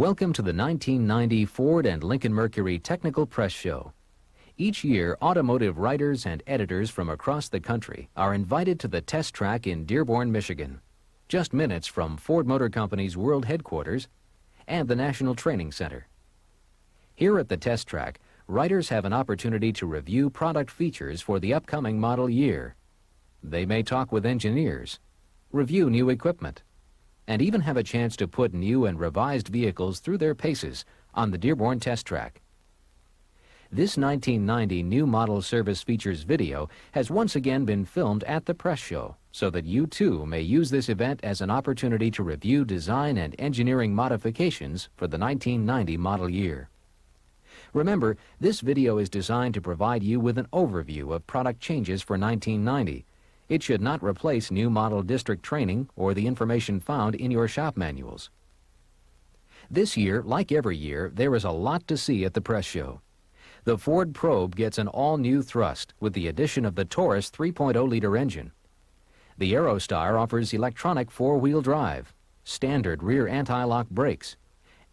Welcome to the 1990 Ford and Lincoln Mercury Technical Press Show. Each year, automotive writers and editors from across the country are invited to the test track in Dearborn, Michigan, just minutes from Ford Motor Company's world headquarters and the National Training Center. Here at the test track, writers have an opportunity to review product features for the upcoming model year. They may talk with engineers, review new equipment, and even have a chance to put new and revised vehicles through their paces on the Dearborn test track. This 1990 new model service features video has once again been filmed at the press show so that you too may use this event as an opportunity to review design and engineering modifications for the 1990 model year. Remember, this video is designed to provide you with an overview of product changes for 1990. It should not replace new model district training or the information found in your shop manuals. This year, like every year, there is a lot to see at the press show. The Ford Probe gets an all-new thrust with the addition of the Taurus 3.0-liter engine. The Aerostar offers electronic four-wheel drive, standard rear anti-lock brakes,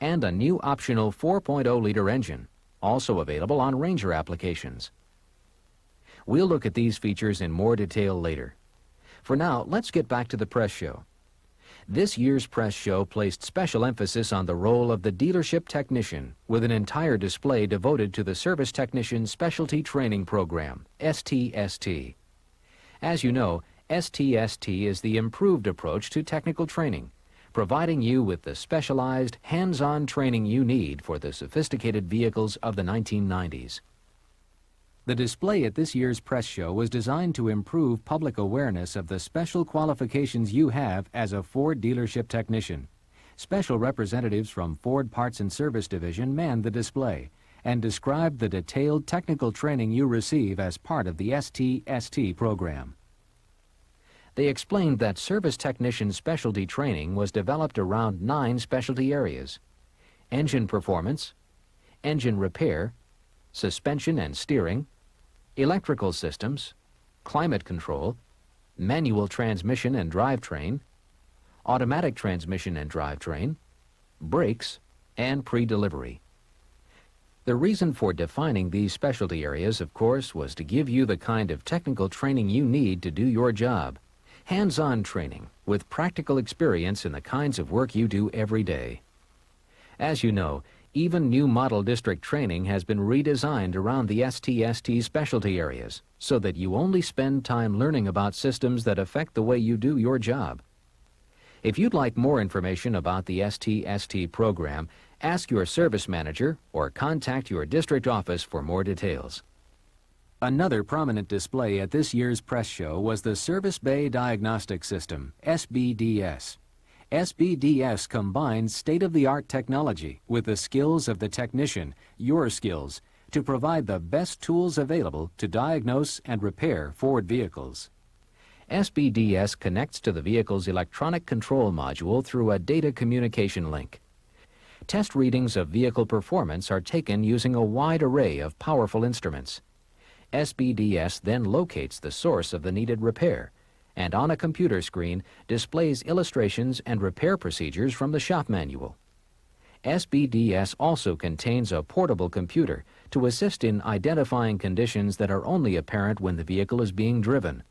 and a new optional 4.0-liter engine, also available on Ranger applications. We'll look at these features in more detail later. For now, let's get back to the press show. This year's press show placed special emphasis on the role of the dealership technician with an entire display devoted to the Service Technician Specialty Training Program, STST. As you know, STST is the improved approach to technical training, providing you with the specialized, hands-on training you need for the sophisticated vehicles of the 1990s. The display at this year's press show was designed to improve public awareness of the special qualifications you have as a Ford dealership technician. Special representatives from Ford Parts and Service Division manned the display and described the detailed technical training you receive as part of the STST program. They explained that service technician specialty training was developed around 9 specialty areas: engine performance, engine repair, suspension and steering, electrical systems, climate control, manual transmission and drivetrain, automatic transmission and drivetrain, brakes, and pre-delivery. The reason for defining these specialty areas, of course, was to give you the kind of technical training you need to do your job. Hands-on training with practical experience in the kinds of work you do every day. As you know, even new model district training has been redesigned around the STST specialty areas so that you only spend time learning about systems that affect the way you do your job. If you'd like more information about the STST program, ask your service manager or contact your district office for more details. Another prominent display at this year's press show was the Service Bay Diagnostic System, SBDS. SBDS combines state-of-the-art technology with the skills of the technician, your skills, to provide the best tools available to diagnose and repair Ford vehicles. SBDS connects to the vehicle's electronic control module through a data communication link. Test readings of vehicle performance are taken using a wide array of powerful instruments. SBDS then locates the source of the needed repair, and on a computer screen displays illustrations and repair procedures from the shop manual. SBDS also contains a portable computer to assist in identifying conditions that are only apparent when the vehicle is being driven.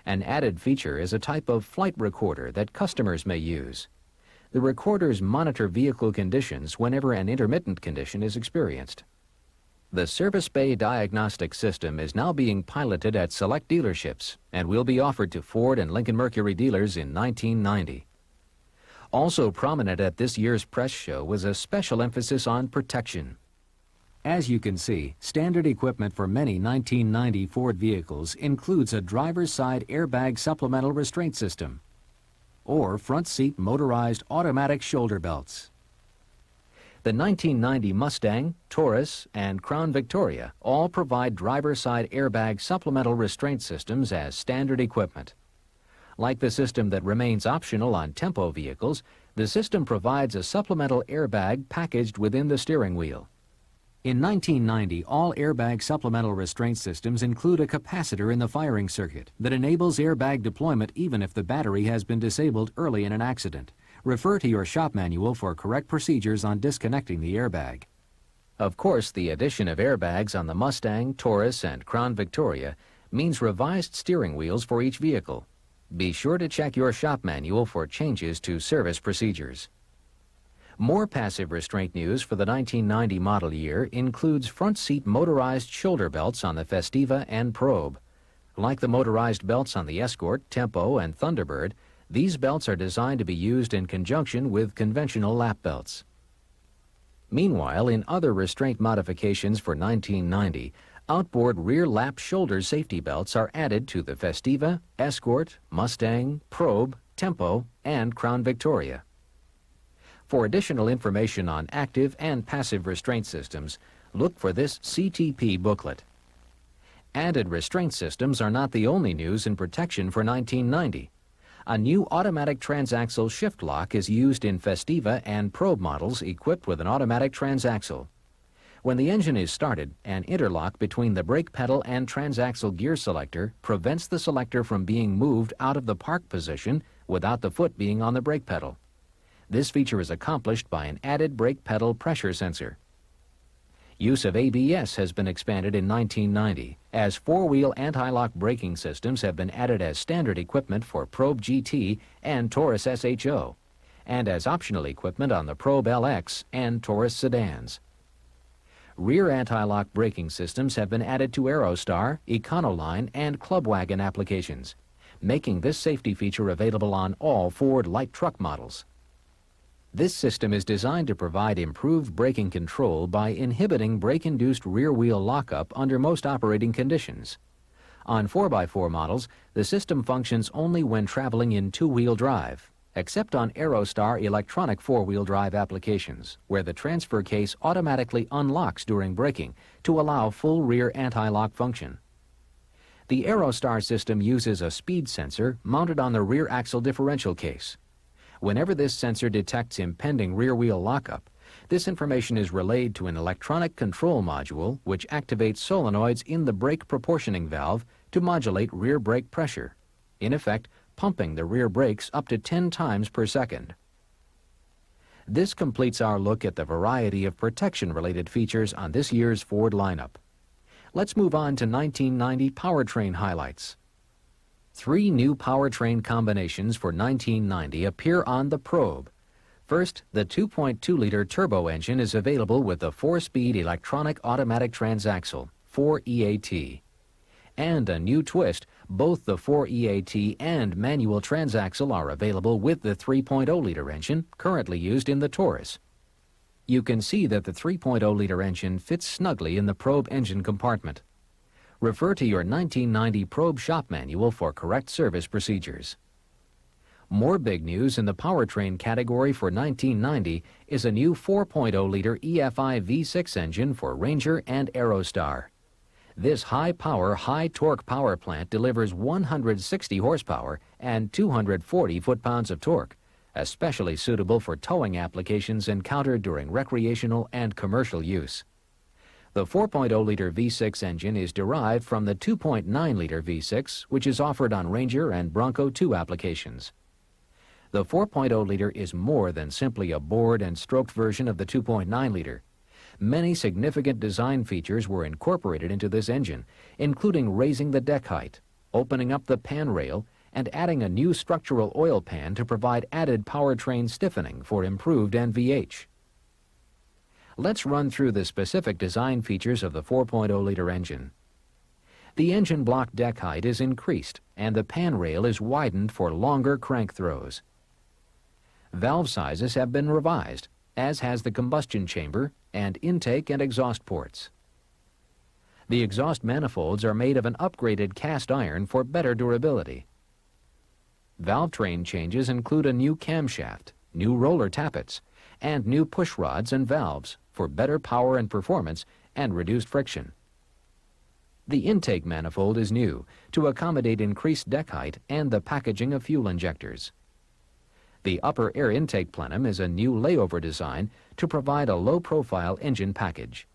An added feature is a type of flight recorder that customers may use. The recorders monitor vehicle conditions whenever an intermittent condition is experienced. The Service Bay Diagnostic System is now being piloted at select dealerships and will be offered to Ford and Lincoln Mercury dealers in 1990. Also prominent at this year's press show was a special emphasis on protection. As you can see, standard equipment for many 1990 Ford vehicles includes a driver's side airbag supplemental restraint system or front seat motorized automatic shoulder belts. The 1990 Mustang, Taurus, and Crown Victoria all provide driver's side airbag supplemental restraint systems as standard equipment. Like the system that remains optional on Tempo vehicles, the system provides a supplemental airbag packaged within the steering wheel. In 1990, all airbag supplemental restraint systems include a capacitor in the firing circuit that enables airbag deployment even if the battery has been disabled early in an accident. Refer to your shop manual for correct procedures on disconnecting the airbag. Of course, the addition of airbags on the Mustang, Taurus, and Crown Victoria means revised steering wheels for each vehicle. Be sure to check your shop manual for changes to service procedures. More passive restraint news for the 1990 model year includes front seat motorized shoulder belts on the Festiva and Probe. Like the motorized belts on the Escort, Tempo, and Thunderbird, these belts are designed to be used in conjunction with conventional lap belts. Meanwhile, in other restraint modifications for 1990, outboard rear lap shoulder safety belts are added to the Festiva, Escort, Mustang, Probe, Tempo, and Crown Victoria. For additional information on active and passive restraint systems, look for this CTP booklet. Added restraint systems are not the only news in protection for 1990. A new automatic transaxle shift lock is used in Festiva and Probe models equipped with an automatic transaxle. When the engine is started, an interlock between the brake pedal and transaxle gear selector prevents the selector from being moved out of the park position without the foot being on the brake pedal. This feature is accomplished by an added brake pedal pressure sensor. Use of ABS has been expanded in 1990, as four-wheel anti-lock braking systems have been added as standard equipment for Probe GT and Taurus SHO, and as optional equipment on the Probe LX and Taurus sedans. Rear anti-lock braking systems have been added to Aerostar, Econoline, and Clubwagon applications, making this safety feature available on all Ford light truck models. This system is designed to provide improved braking control by inhibiting brake-induced rear-wheel lockup under most operating conditions. On 4x4 models, the system functions only when traveling in two-wheel drive, except on Aerostar electronic four-wheel drive applications, where the transfer case automatically unlocks during braking to allow full rear anti-lock function. The Aerostar system uses a speed sensor mounted on the rear axle differential case. Whenever this sensor detects impending rear-wheel lockup, this information is relayed to an electronic control module which activates solenoids in the brake proportioning valve to modulate rear brake pressure, in effect pumping the rear brakes up to 10 times per second. This completes our look at the variety of protection-related features on this year's Ford lineup. Let's move on to 1990 powertrain highlights. 3 new powertrain combinations for 1990 appear on the Probe. First, the 2.2-liter turbo engine is available with the 4-speed electronic automatic transaxle, 4EAT. And a new twist, both the 4EAT and manual transaxle are available with the 3.0-liter engine currently used in the Taurus. You can see that the 3.0-liter engine fits snugly in the Probe engine compartment. Refer to your 1990 Probe shop manual for correct service procedures. More big news in the powertrain category for 1990 is a new 4.0-liter EFI V6 engine for Ranger and Aerostar. This high-power, high-torque power plant delivers 160 horsepower and 240 foot-pounds of torque, especially suitable for towing applications encountered during recreational and commercial use. The 4.0-liter V6 engine is derived from the 2.9-liter V6, which is offered on Ranger and Bronco 2 applications. The 4.0-liter is more than simply a bored and stroked version of the 2.9-liter. Many significant design features were incorporated into this engine, including raising the deck height, opening up the pan rail, and adding a new structural oil pan to provide added powertrain stiffening for improved NVH. Let's run through the specific design features of the 4.0-liter engine. The engine block deck height is increased, and the pan rail is widened for longer crank throws. Valve sizes have been revised, as has the combustion chamber and intake and exhaust ports. The exhaust manifolds are made of an upgraded cast iron for better durability. Valve train changes include a new camshaft, new roller tappets, and new push rods and valves for better power and performance and reduced friction. The intake manifold is new to accommodate increased deck height and the packaging of fuel injectors. The upper air intake plenum is a new layover design to provide a low-profile engine package.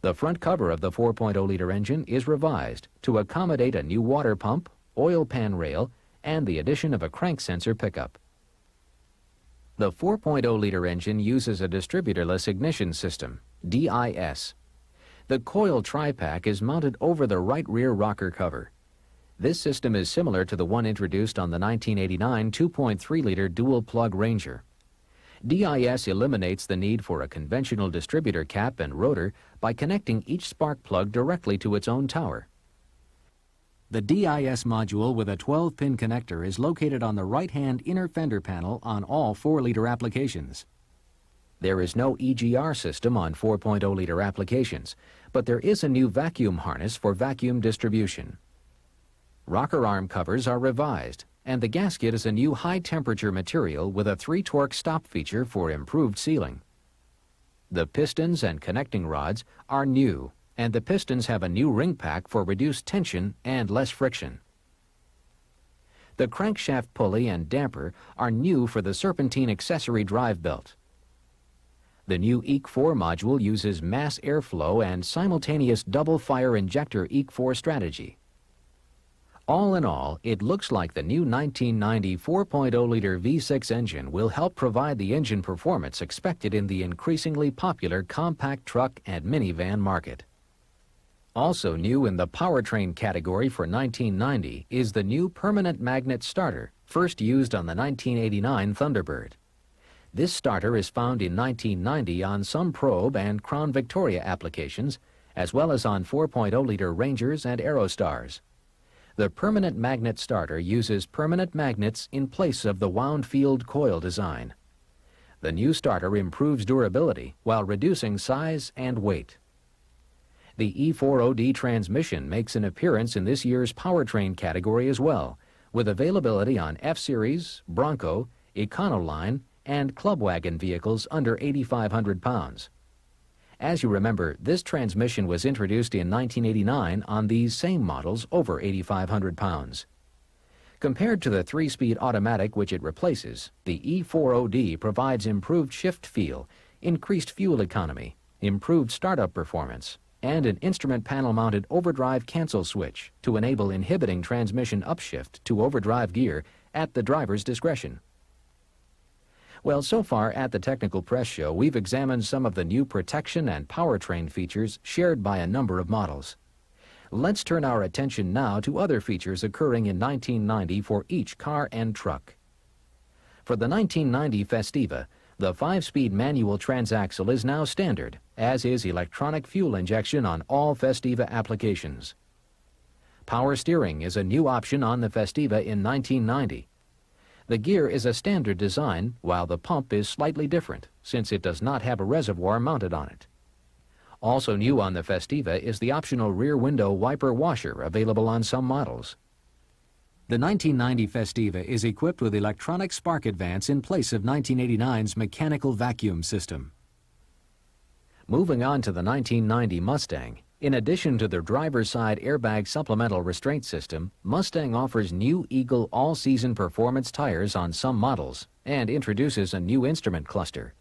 The front cover of the 4.0-liter engine is revised to accommodate a new water pump, oil pan rail, and the addition of a crank sensor pickup. The 4.0-liter engine uses a distributorless ignition system, DIS. The coil tri-pack is mounted over the right rear rocker cover. This system is similar to the one introduced on the 1989 2.3-liter dual-plug Ranger. DIS eliminates the need for a conventional distributor cap and rotor by connecting each spark plug directly to its own tower. The DIS module with a 12-pin connector is located on the right-hand inner fender panel on all 4-liter applications. There is no EGR system on 4.0-liter applications, but there is a new vacuum harness for vacuum distribution. Rocker arm covers are revised, and the gasket is a new high-temperature material with a 3-torque stop feature for improved sealing. The pistons and connecting rods are new, and the pistons have a new ring pack for reduced tension and less friction. The crankshaft pulley and damper are new for the serpentine accessory drive belt. The new EEC4 module uses mass airflow and simultaneous double-fire injector EEC4 strategy. All in all, it looks like the new 1990 4.0-liter V6 engine will help provide the engine performance expected in the increasingly popular compact truck and minivan market. Also new in the powertrain category for 1990 is the new permanent magnet starter, first used on the 1989 Thunderbird. This starter is found in 1990 on some Probe and Crown Victoria applications, as well as on 4.0-liter Rangers and Aerostars. The permanent magnet starter uses permanent magnets in place of the wound field coil design. The new starter improves durability while reducing size and weight. The E4OD transmission makes an appearance in this year's powertrain category as well, with availability on F-Series, Bronco, Econoline, and Clubwagon vehicles under 8,500 pounds. As you remember, this transmission was introduced in 1989 on these same models over 8,500 pounds. Compared to the 3-speed automatic which it replaces, the E4OD provides improved shift feel, increased fuel economy, improved startup performance, and an instrument panel-mounted overdrive cancel switch to enable inhibiting transmission upshift to overdrive gear at the driver's discretion. Well, so far at the Technical Press Show, we've examined some of the new protection and powertrain features shared by a number of models. Let's turn our attention now to other features occurring in 1990 for each car and truck. For the 1990 Festiva, the 5-speed manual transaxle is now standard, as is electronic fuel injection on all Festiva applications. Power steering is a new option on the Festiva in 1990. The gear is a standard design, while the pump is slightly different, since it does not have a reservoir mounted on it. Also new on the Festiva is the optional rear window wiper washer available on some models. The 1990 Festiva is equipped with electronic spark advance in place of 1989's mechanical vacuum system. Moving on to the 1990 Mustang, in addition to the driver's side airbag supplemental restraint system, Mustang offers new Eagle all-season performance tires on some models and introduces a new instrument cluster.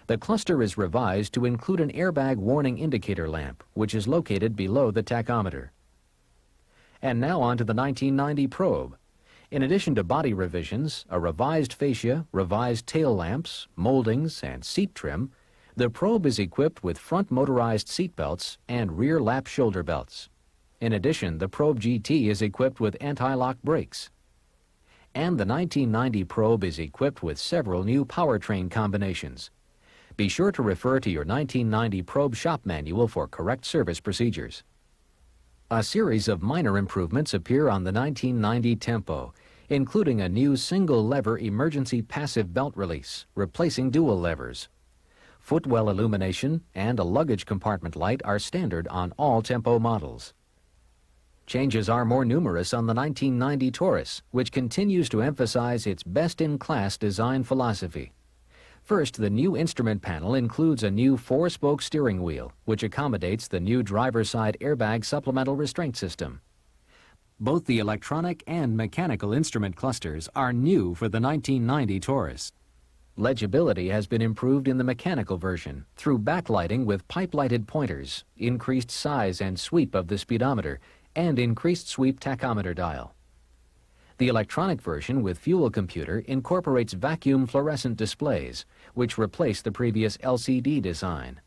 The cluster is revised to include an airbag warning indicator lamp, which is located below the tachometer. And now on to the 1990 Probe. In addition to body revisions, a revised fascia, revised tail lamps, moldings, and seat trim, the Probe is equipped with front motorized seat belts and rear lap shoulder belts. In addition, the Probe GT is equipped with anti-lock brakes. And the 1990 Probe is equipped with several new powertrain combinations. Be sure to refer to your 1990 Probe shop manual for correct service procedures. A series of minor improvements appear on the 1990 Tempo, including a new single-lever emergency passive belt release, replacing dual levers. Footwell illumination and a luggage compartment light are standard on all Tempo models. Changes are more numerous on the 1990 Taurus, which continues to emphasize its best-in-class design philosophy. First, the new instrument panel includes a new 4-spoke steering wheel, which accommodates the new driver's side airbag supplemental restraint system. Both the electronic and mechanical instrument clusters are new for the 1990 Taurus. Legibility has been improved in the mechanical version through backlighting with pipe-lighted pointers, increased size and sweep of the speedometer, and increased sweep tachometer dial. The electronic version with fuel computer incorporates vacuum fluorescent displays, which replace the previous LCD design.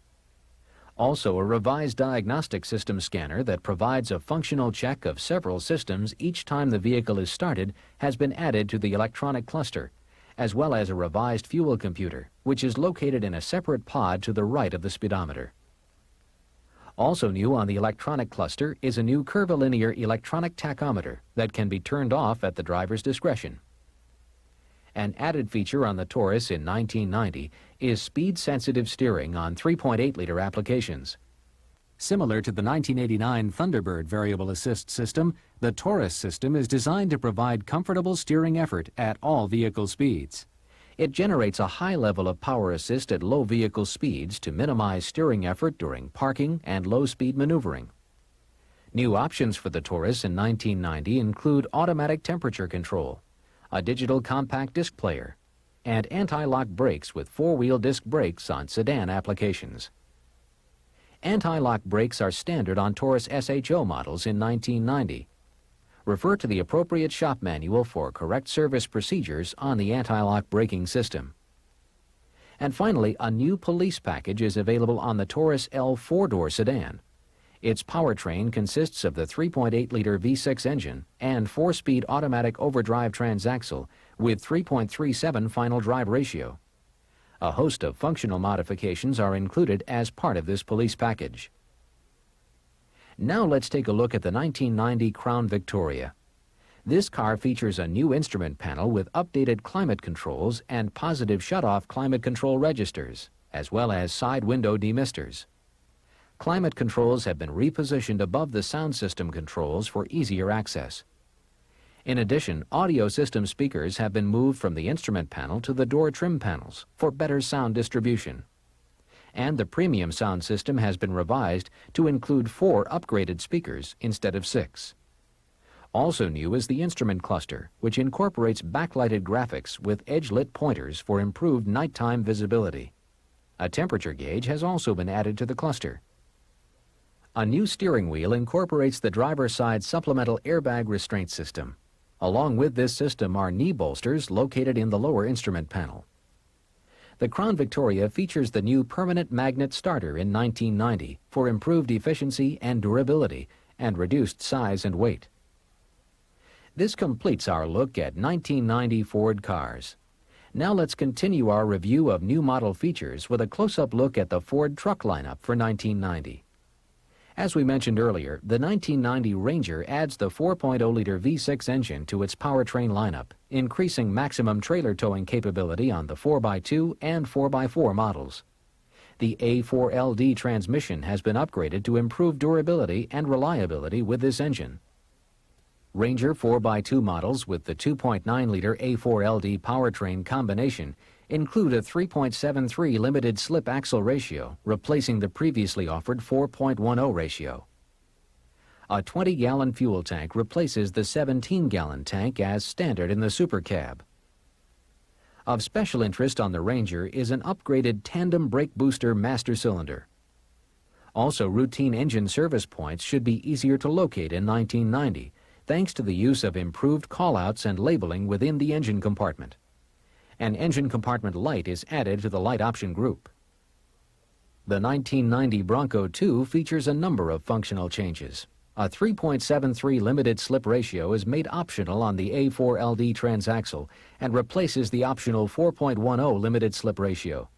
Also, a revised diagnostic system scanner that provides a functional check of several systems each time the vehicle is started has been added to the electronic cluster, as well as a revised fuel computer, which is located in a separate pod to the right of the speedometer. Also new on the electronic cluster is a new curvilinear electronic tachometer that can be turned off at the driver's discretion. An added feature on the Taurus in 1990 is speed-sensitive steering on 3.8-liter applications. Similar to the 1989 Thunderbird variable assist system, the Taurus system is designed to provide comfortable steering effort at all vehicle speeds. It generates a high level of power assist at low vehicle speeds to minimize steering effort during parking and low-speed maneuvering. New options for the Taurus in 1990 include automatic temperature control, a digital compact disc player, and anti-lock brakes with four-wheel disc brakes on sedan applications. Anti-lock brakes are standard on Taurus SHO models in 1990. Refer to the appropriate shop manual for correct service procedures on the anti-lock braking system. And finally, a new police package is available on the Taurus L 4-door sedan. Its powertrain consists of the 3.8-liter V6 engine and 4-speed automatic overdrive transaxle with 3.37 final drive ratio. A host of functional modifications are included as part of this police package. Now let's take a look at the 1990 Crown Victoria. This car features a new instrument panel with updated climate controls and positive shutoff climate control registers, as well as side window demisters. Climate controls have been repositioned above the sound system controls for easier access. In addition, audio system speakers have been moved from the instrument panel to the door trim panels for better sound distribution. And the premium sound system has been revised to include 4 upgraded speakers instead of 6. Also new is the instrument cluster, which incorporates backlighted graphics with edge-lit pointers for improved nighttime visibility. A temperature gauge has also been added to the cluster. A new steering wheel incorporates the driver's side supplemental airbag restraint system. Along with this system are knee bolsters located in the lower instrument panel. The Crown Victoria features the new permanent magnet starter in 1990 for improved efficiency and durability and reduced size and weight. This completes our look at 1990 Ford cars. Now let's continue our review of new model features with a close-up look at the Ford truck lineup for 1990. As we mentioned earlier, the 1990 Ranger adds the 4.0-liter V6 engine to its powertrain lineup, increasing maximum trailer towing capability on the 4x2 and 4x4 models. The A4LD transmission has been upgraded to improve durability and reliability with this engine. Ranger 4x2 models with the 2.9-liter A4LD powertrain combination include a 3.73 limited slip axle ratio, replacing the previously offered 4.10 ratio. A 20-gallon fuel tank replaces the 17-gallon tank as standard in the Super Cab. Of special interest on the Ranger is an upgraded tandem brake booster master cylinder. Also, routine engine service points should be easier to locate in 1990, thanks to the use of improved callouts and labeling within the engine compartment. An engine compartment light is added to the light option group. The 1990 Bronco 2 features a number of functional changes. A 3.73 limited slip ratio is made optional on the A4LD transaxle and replaces the optional 4.10 limited slip ratio.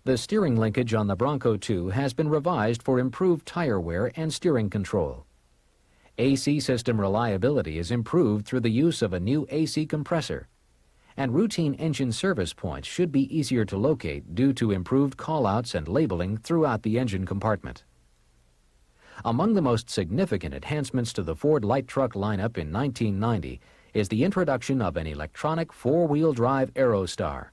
The steering linkage on the Bronco 2 has been revised for improved tire wear and steering control. AC system reliability is improved through the use of a new AC compressor, and routine engine service points should be easier to locate due to improved callouts and labeling throughout the engine compartment. Among the most significant enhancements to the Ford light truck lineup in 1990 is the introduction of an electronic four-wheel drive Aerostar.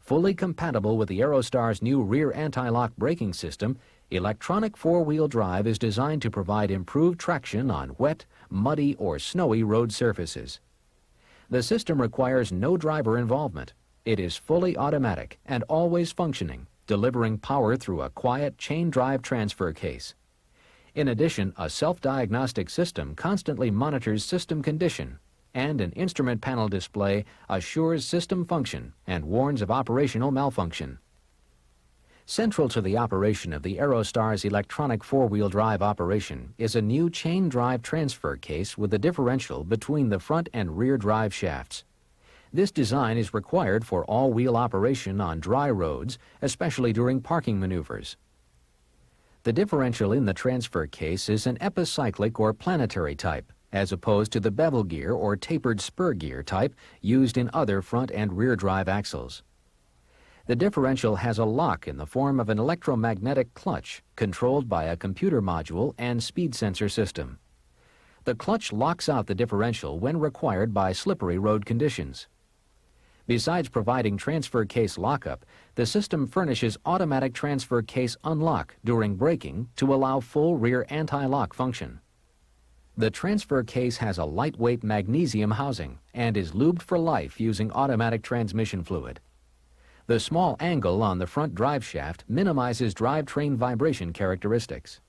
Fully compatible with the Aerostar's new rear anti-lock braking system, electronic four-wheel drive is designed to provide improved traction on wet, muddy, or snowy road surfaces. The system requires no driver involvement. It is fully automatic and always functioning, delivering power through a quiet chain drive transfer case. In addition, a self-diagnostic system constantly monitors system condition and an instrument panel display assures system function and warns of operational malfunction. Central to the operation of the Aerostar's electronic four-wheel drive operation is a new chain drive transfer case with a differential between the front and rear drive shafts. This design is required for all-wheel operation on dry roads, especially during parking maneuvers. The differential in the transfer case is an epicyclic or planetary type, as opposed to the bevel gear or tapered spur gear type used in other front and rear drive axles. The differential has a lock in the form of an electromagnetic clutch controlled by a computer module and speed sensor system. The clutch locks out the differential when required by slippery road conditions. Besides providing transfer case lockup, the system furnishes automatic transfer case unlock during braking to allow full rear anti-lock function. The transfer case has a lightweight magnesium housing and is lubed for life using automatic transmission fluid. The small angle on the front drive shaft minimizes drivetrain vibration characteristics.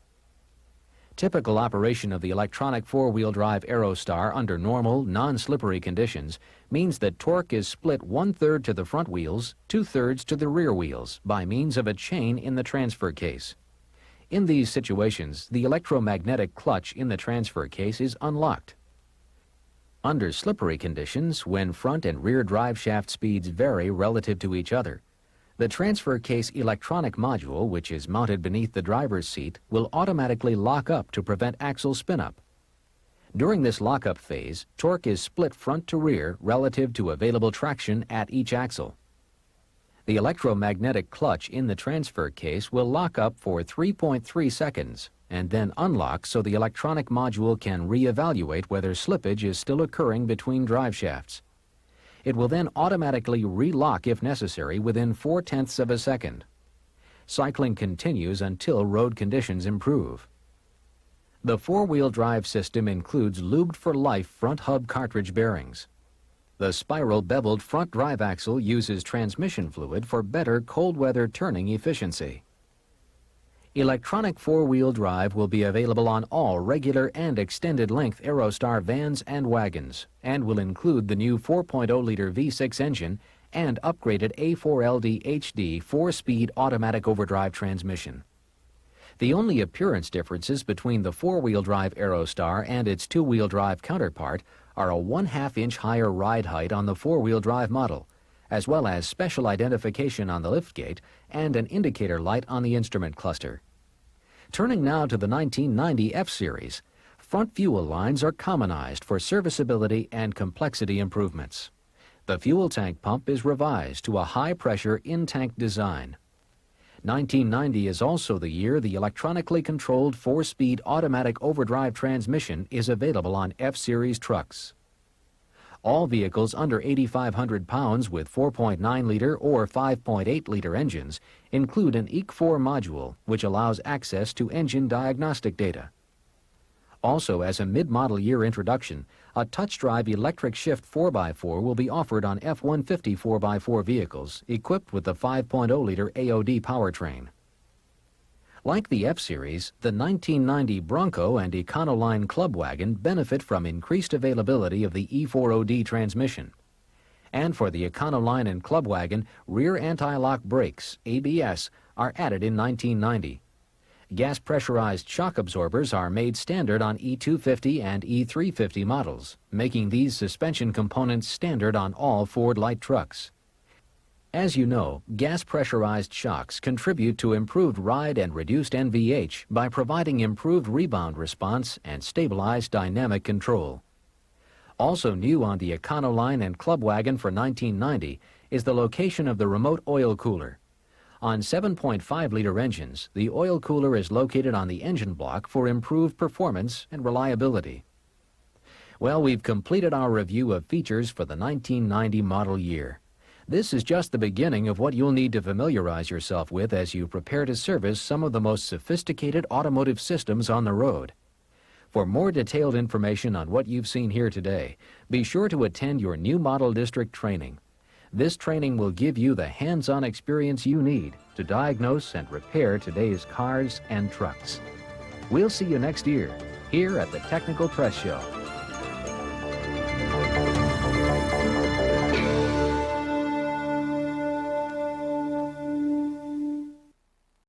Typical operation of the electronic four-wheel drive Aerostar under normal, non-slippery conditions means that torque is split 1/3 to the front wheels, 2/3 to the rear wheels by means of a chain in the transfer case. In these situations, the electromagnetic clutch in the transfer case is unlocked. Under slippery conditions, when front and rear drive shaft speeds vary relative to each other, the transfer case electronic module, which is mounted beneath the driver's seat, will automatically lock up to prevent axle spin-up. During this lockup phase, torque is split front to rear relative to available traction at each axle. The electromagnetic clutch in the transfer case will lock up for 3.3 seconds and then unlock so the electronic module can reevaluate whether slippage is still occurring between drive shafts. It will then automatically relock if necessary within 0.4 of a second. Cycling continues until road conditions improve. The four-wheel drive system includes lubed for life front hub cartridge bearings. The spiral beveled front drive axle uses transmission fluid for better cold weather turning efficiency. Electronic four-wheel drive will be available on all regular and extended-length Aerostar vans and wagons and will include the new 4.0-liter V6 engine and upgraded A4LD HD 4-speed automatic overdrive transmission. The only appearance differences between the four-wheel drive Aerostar and its two-wheel drive counterpart are a 1/2-inch higher ride height on the four-wheel drive model, as well as special identification on the liftgate and an indicator light on the instrument cluster. Turning now to the 1990 F-Series, front fuel lines are commonized for serviceability and complexity improvements. The fuel tank pump is revised to a high-pressure in-tank design. 1990 is also the year the electronically controlled 4-speed automatic overdrive transmission is available on F-Series trucks. All vehicles under 8,500 pounds with 4.9-liter or 5.8-liter engines include an EEC4 module, which allows access to engine diagnostic data. Also, as a mid-model year introduction, a touch-drive electric shift 4x4 will be offered on F-150 4x4 vehicles equipped with the 5.0-liter AOD powertrain. Like the F-Series, the 1990 Bronco and Econoline Club Wagon benefit from increased availability of the E4OD transmission. And for the Econoline and Club Wagon, rear anti-lock brakes, ABS, are added in 1990. Gas pressurized shock absorbers are made standard on E250 and E350 models, making these suspension components standard on all Ford light trucks. As you know, gas pressurized shocks contribute to improved ride and reduced NVH by providing improved rebound response and stabilized dynamic control. Also new on the Econoline and Club Wagon for 1990 is the location of the remote oil cooler. On 7.5-liter engines, the oil cooler is located on the engine block for improved performance and reliability. Well, we've completed our review of features for the 1990 model year. This is just the beginning of what you'll need to familiarize yourself with as you prepare to service some of the most sophisticated automotive systems on the road. For more detailed information on what you've seen here today, be sure to attend your new model district training. This training will give you the hands-on experience you need to diagnose and repair today's cars and trucks. We'll see you next year here at the Technical Press Show.